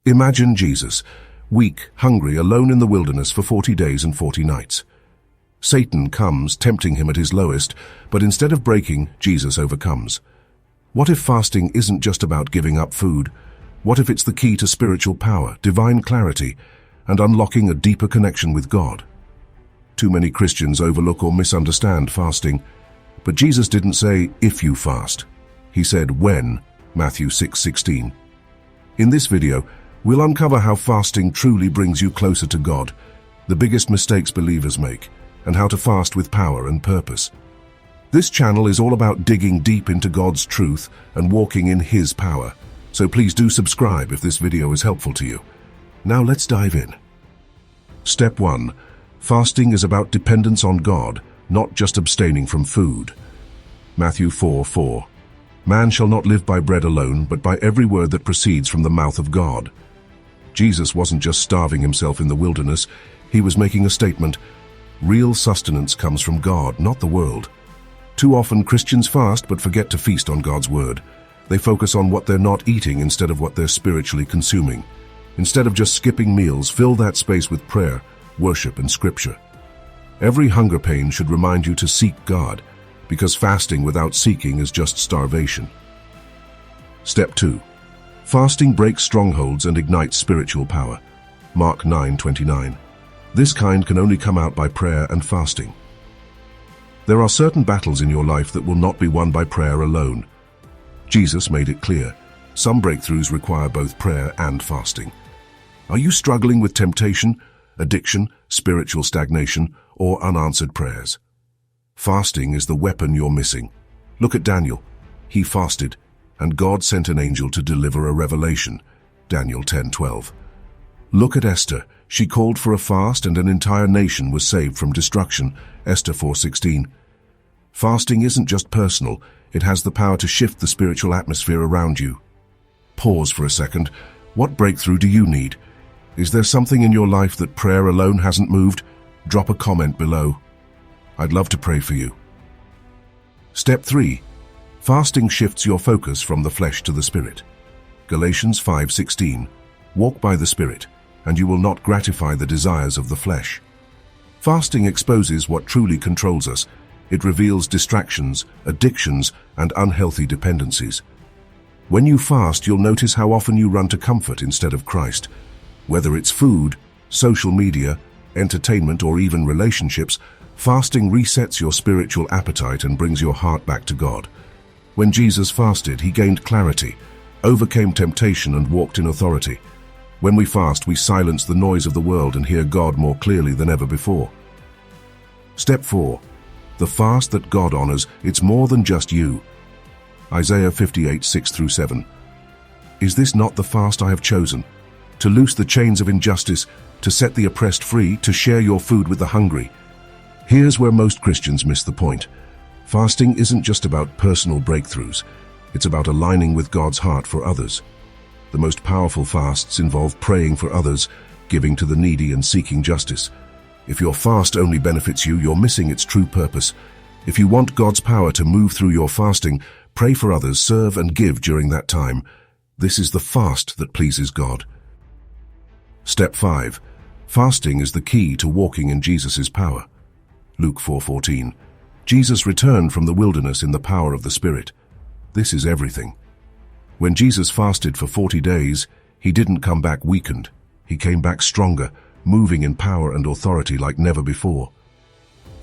Imagine Jesus, weak, hungry, alone in the wilderness for 40 days and 40 nights. Satan comes, tempting him at his lowest, but instead of breaking, Jesus overcomes. What if fasting isn't just about giving up food? What if it's the key to spiritual power, divine clarity, and unlocking a deeper connection with God? Too many Christians overlook or misunderstand fasting. But Jesus didn't say, if you fast. He said, when, Matthew 6:16. In this video, we'll uncover how fasting truly brings you closer to God, the biggest mistakes believers make, and how to fast with power and purpose. This channel is all about digging deep into God's truth and walking in His power. So please do subscribe if this video is helpful to you. Now let's dive in. Step 1. Fasting is about dependence on God, not just abstaining from food. Matthew 4:4. Man shall not live by bread alone, but by every word that proceeds from the mouth of God. Jesus wasn't just starving himself in the wilderness, he was making a statement. Real sustenance comes from God, not the world. Too often Christians fast but forget to feast on God's word. They focus on what they're not eating instead of what they're spiritually consuming. Instead of just skipping meals, fill that space with prayer, worship, and scripture. Every hunger pain should remind you to seek God, because fasting without seeking is just starvation. Step 2. Fasting breaks strongholds and ignites spiritual power. Mark 9:29. This kind can only come out by prayer and fasting. There are certain battles in your life that will not be won by prayer alone. Jesus made it clear. Some breakthroughs require both prayer and fasting. Are you struggling with temptation, addiction, spiritual stagnation, or unanswered prayers? Fasting is the weapon you're missing. Look at Daniel. He fasted, and God sent an angel to deliver a revelation. Daniel 10:12. Look at Esther. She called for a fast and an entire nation was saved from destruction. Esther 4:16. Fasting isn't just personal, it has the power to shift the spiritual atmosphere around you. Pause for a second. What breakthrough do you need? Is there something in your life that prayer alone hasn't moved? Drop a comment below. I'd love to pray for you. Step 3. Fasting shifts your focus from the flesh to the spirit. Galatians 5:16. Walk by the Spirit, and you will not gratify the desires of the flesh. Fasting exposes what truly controls us. It reveals distractions, addictions, and unhealthy dependencies. When you fast, you'll notice how often you run to comfort instead of Christ. Whether it's food, social media, entertainment, or even relationships, fasting resets your spiritual appetite and brings your heart back to God. When Jesus fasted, he gained clarity, overcame temptation, and walked in authority. When we fast, we silence the noise of the world and hear God more clearly than ever before. Step 4. The fast that God honors, it's more than just you. Isaiah 58:6-7. Is this not the fast I have chosen? To loose the chains of injustice, to set the oppressed free, to share your food with the hungry. Here's where most Christians miss the point. Fasting isn't just about personal breakthroughs. It's about aligning with God's heart for others. The most powerful fasts involve praying for others, giving to the needy, and seeking justice. If your fast only benefits you, you're missing its true purpose. If you want God's power to move through your fasting, pray for others, serve and give during that time. This is the fast that pleases God. Step 5. Fasting is the key to walking in Jesus' power. Luke 4:14. Jesus returned from the wilderness in the power of the Spirit. This is everything. When Jesus fasted for 40 days, he didn't come back weakened. He came back stronger, moving in power and authority like never before.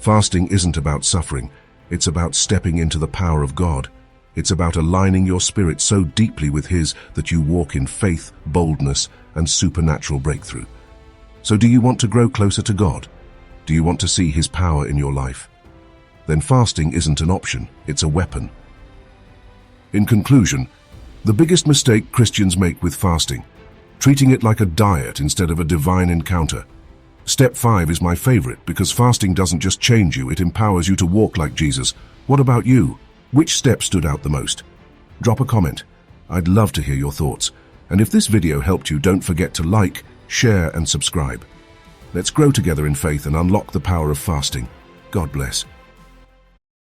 Fasting isn't about suffering. It's about stepping into the power of God. It's about aligning your spirit so deeply with His that you walk in faith, boldness, and supernatural breakthrough. So do you want to grow closer to God? Do you want to see His power in your life? Then fasting isn't an option, it's a weapon. In conclusion, the biggest mistake Christians make with fasting, treating it like a diet instead of a divine encounter. Step 5 is my favorite because fasting doesn't just change you, it empowers you to walk like Jesus. What about you? Which step stood out the most? Drop a comment. I'd love to hear your thoughts. And if this video helped you, don't forget to like, share, and subscribe. Let's grow together in faith and unlock the power of fasting. God bless.